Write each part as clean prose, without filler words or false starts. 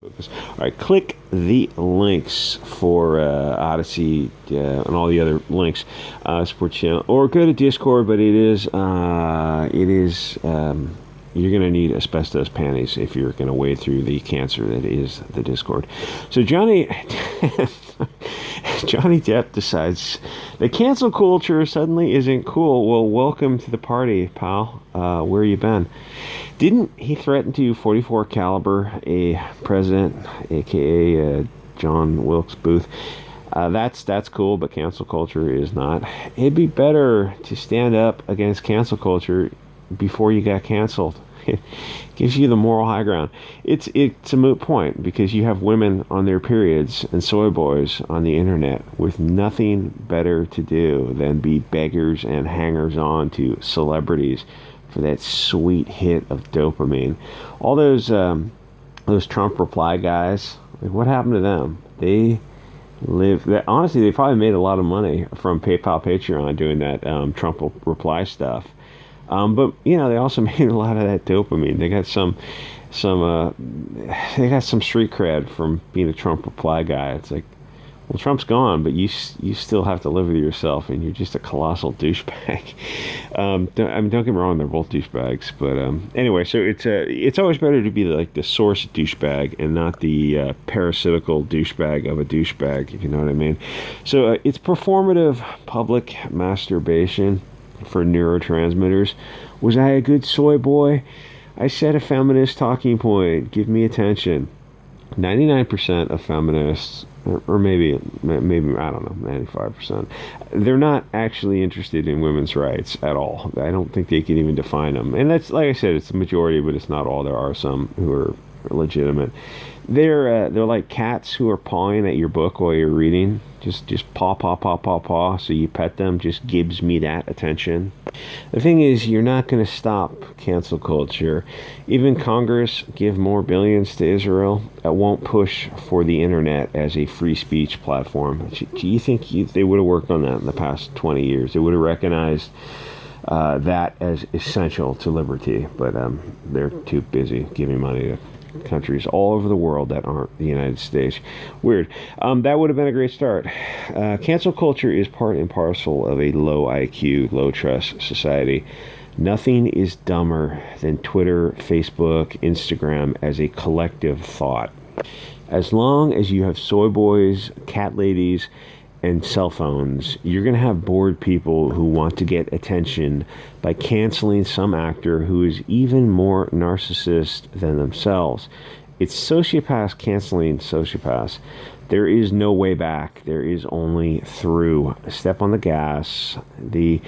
Focus. All right, click the links for Odysee and all the other links, support channel, or go to Discord. But you're going to need asbestos panties if you're going to wade through the cancer that is the Discord. So Johnny Depp decides that cancel culture suddenly isn't cool. Well, welcome to the party, pal. Where you been? Didn't he threaten to 44 caliber a president, aka John Wilkes Booth? That's cool, but cancel culture is not. It'd be better to stand up against cancel culture before you got canceled. It gives you the moral high ground. It's a moot point because you have women on their periods and soy boys on the internet with nothing better to do than be beggars and hangers on to celebrities for that sweet hit of dopamine. All those Trump reply guys, like, what happened to them? They honestly, they probably made a lot of money from PayPal, Patreon doing that Trump reply stuff. But they also made a lot of that dopamine. They got some street cred from being a Trump reply guy. It's like, well, Trump's gone, but you still have to live with yourself, and you're just a colossal douchebag. Don't get me wrong, they're both douchebags, but anyway, so it's always better to be like the source douchebag and not the parasitical douchebag of a douchebag, if you know what I mean. So it's performative public masturbation for neurotransmitters. Was I a good soy boy? I said a feminist talking point. Give me attention. 99% of feminists, or maybe I don't know, 95%, they're not actually interested in women's rights at all. I don't think they can even define them. And that's, like I said, it's the majority, but it's not all. There are some who are legitimate. They're like cats who are pawing at your book while you're reading. Just paw, paw, paw, paw, paw. So you pet them, just gives me that attention. The thing is, you're not going to stop cancel culture. Even Congress give more billions to Israel. It won't push for the internet as a free speech platform. Do you think they would have worked on that in the past 20 years? They would have recognized that as essential to liberty, but they're too busy giving money to countries all over the world that aren't the United States. Weird. That would have been a great start. Cancel culture is part and parcel of a low IQ, low trust society. Nothing is dumber than Twitter, Facebook, Instagram as a collective thought. As long as you have soy boys, cat ladies, and cell phones, you're going to have bored people who want to get attention by canceling some actor who is even more narcissist than themselves. It's sociopaths canceling sociopaths. There is no way back. There is only through. Step on the gas. The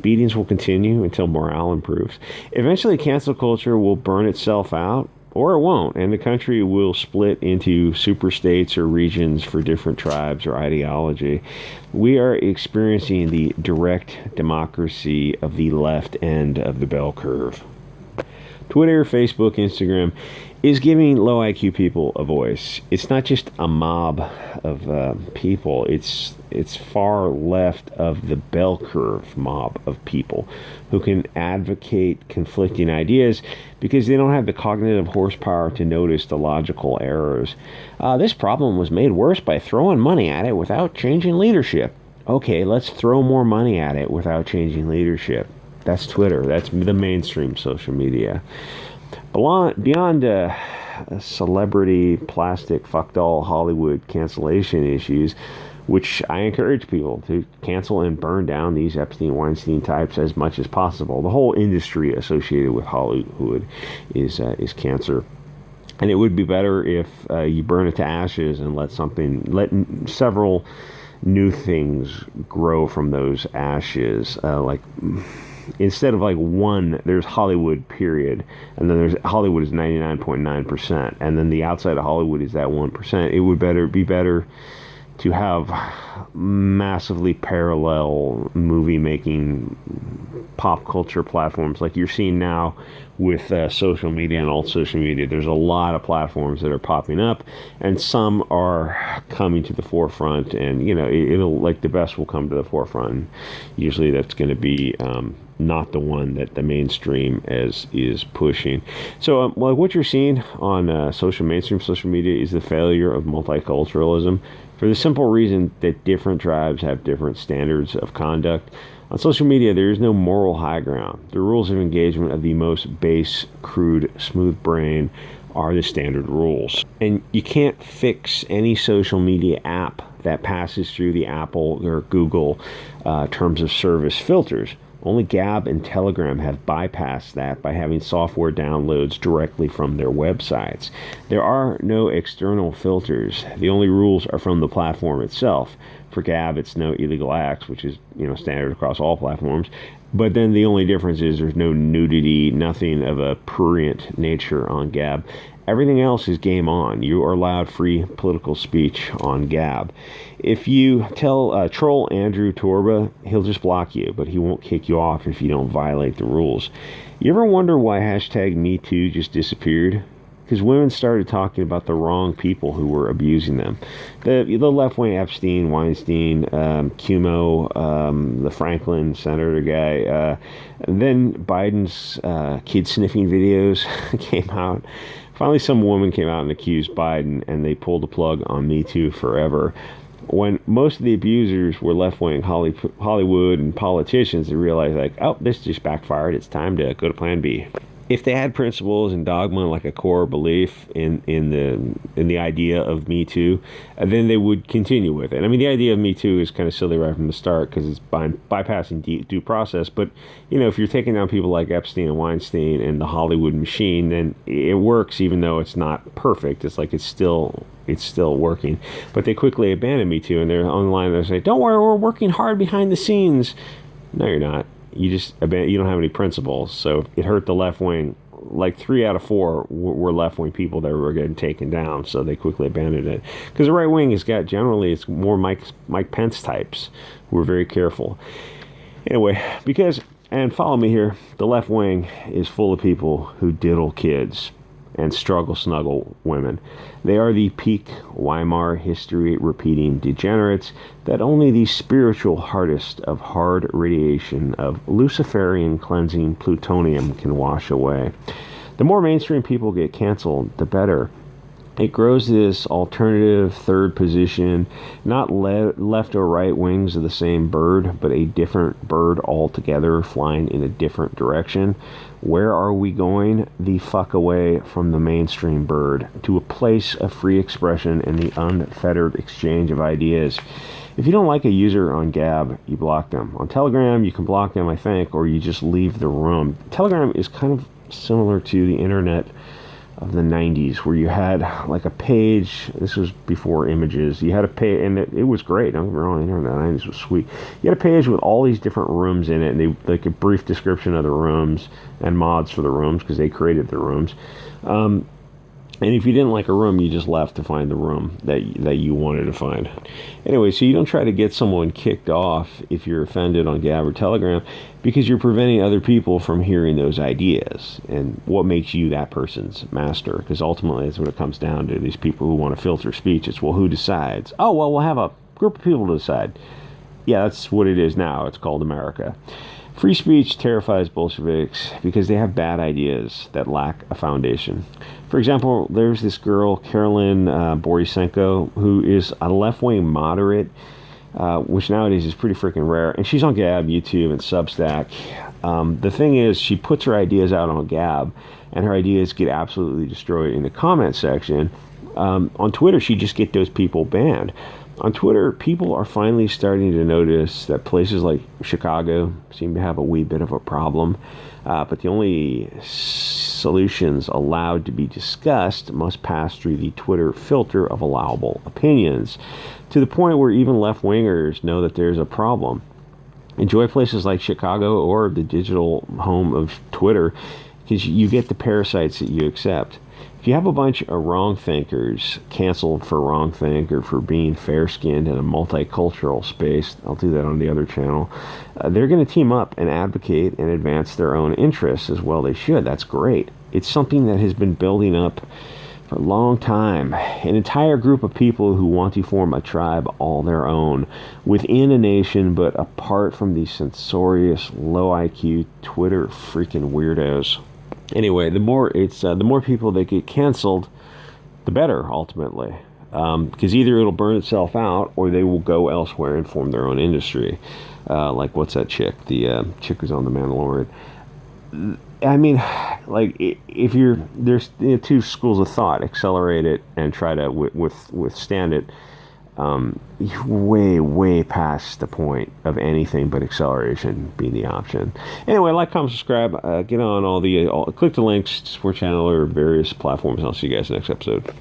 beatings will continue until morale improves. Eventually, cancel culture will burn itself out, or it won't, and the country will split into super states or regions for different tribes or ideology. We are experiencing the direct democracy of the left end of the bell curve. Twitter, Facebook, Instagram is giving low IQ people a voice. It's not just a mob of people. It's far left of the bell curve mob of people who can advocate conflicting ideas because they don't have the cognitive horsepower to notice the logical errors. This problem was made worse by throwing money at it without changing leadership. Okay, let's throw more money at it without changing leadership. That's Twitter. That's the mainstream social media. Beyond celebrity, plastic, fuck doll, Hollywood cancellation issues, which I encourage people to cancel and burn down these Epstein, Weinstein types as much as possible. The whole industry associated with Hollywood is cancer. And it would be better if you burn it to ashes and let several new things grow from those ashes, instead of like one, there's Hollywood, period, and then there's Hollywood is 99.9%, and then the outside of Hollywood is that 1%. It would be better to have massively parallel movie making pop culture platforms like you're seeing now with social media and alt social media. There's a lot of platforms that are popping up, and some are coming to the forefront, and it'll, like, the best will come to the forefront. Usually that's going to be not the one that the mainstream is pushing. So like what you're seeing on mainstream social media is the failure of multiculturalism, for the simple reason that different tribes have different standards of conduct. On social media, there is no moral high ground. The rules of engagement of the most base, crude, smooth brain are the standard rules. And you can't fix any social media app that passes through the Apple or Google terms of service filters. Only Gab and Telegram have bypassed that by having software downloads directly from their websites. There are no external filters. The only rules are from the platform itself. For Gab, it's no illegal acts, which is standard across all platforms. But then the only difference is there's no nudity, nothing of a prurient nature on Gab. Everything else is game on. You are allowed free political speech on Gab. If you tell troll Andrew Torba, he'll just block you, but he won't kick you off if you don't violate the rules. You ever wonder why hashtag MeToo just disappeared? Because women started talking about the wrong people who were abusing them. The left-wing Epstein, Weinstein, Cuomo, the Franklin senator guy. And then Biden's kid-sniffing videos came out. Finally, some woman came out and accused Biden, and they pulled the plug on Me Too forever. When most of the abusers were left-wing Hollywood and politicians, they realized, like, oh, this just backfired. It's time to go to Plan B. If they had principles and dogma, like a core belief in the idea of Me Too, then they would continue with it. I mean, the idea of Me Too is kind of silly right from the start because it's bypassing due process. But if you're taking down people like Epstein and Weinstein and the Hollywood machine, then it works, even though it's not perfect. It's like it's still working. But they quickly abandon Me Too, and they're online. They say, "Don't worry, we're working hard behind the scenes." No, you're not. You don't have any principles. So it hurt the left wing. Like 3 out of 4 were left wing people that were getting taken down. So they quickly abandoned it. Because the right wing has got, generally, it's more Mike Pence types who are very careful. Anyway, and follow me here, the left wing is full of people who diddle kids and snuggle women. They are the peak Weimar history repeating degenerates that only the spiritual hardest of hard radiation of Luciferian cleansing plutonium can wash away. The more mainstream people get canceled, the better. It grows this alternative third position, not left or right wings of the same bird, but a different bird altogether, flying in a different direction. Where are we going? The fuck away from the mainstream bird, to a place of free expression and the unfettered exchange of ideas. If you don't like a user on Gab, you block them. On Telegram, you can block them, I think, or you just leave the room. Telegram is kind of similar to the internet of the 90s, where you had like a page. This was before images. You had a page, and it was great. Don't get me wrong, the internet in the 90s was sweet. You had a page with all these different rooms in it, and they like a brief description of the rooms and mods for the rooms because they created the rooms. And if you didn't like a room, you just left to find the room that you wanted to find. Anyway, so you don't try to get someone kicked off if you're offended on Gab or Telegram, because you're preventing other people from hearing those ideas and what makes you that person's master. Because ultimately, that's what it comes down to. These people who want to filter speech. It's, well, who decides? Oh, well, we'll have a group of people to decide. Yeah, that's what it is now. It's called America. Free speech terrifies Bolsheviks because they have bad ideas that lack a foundation. For example, there's this girl, Carolyn Borisenko, who is a left-wing moderate, which nowadays is pretty freaking rare. And she's on Gab, YouTube, and Substack. The thing is, she puts her ideas out on Gab, and her ideas get absolutely destroyed in the comment section. On Twitter, she just get those people banned. On Twitter, people are finally starting to notice that places like Chicago seem to have a wee bit of a problem, but the only solutions allowed to be discussed must pass through the Twitter filter of allowable opinions, to the point where even left-wingers know that there's a problem. Enjoy places like Chicago or the digital home of Twitter, because you get the parasites that you accept. if you have a bunch of wrong thinkers canceled for wrongthink or for being fair-skinned in a multicultural space, I'll do that on the other channel, they're going to team up and advocate and advance their own interests as well they should. That's great. It's something that has been building up for a long time. An entire group of people who want to form a tribe all their own within a nation but apart from these censorious, low IQ Twitter freaking weirdos. Anyway, the more people that get canceled, the better ultimately, because either it'll burn itself out or they will go elsewhere and form their own industry. Like what's that chick? The chick who's on The Mandalorian. I mean, like if there's two schools of thought: accelerate it and try to withstand it. Way past the point of anything but acceleration being the option. Anyway, like, comment, subscribe, get on click the links, support channel or various platforms, and I'll see you guys next episode.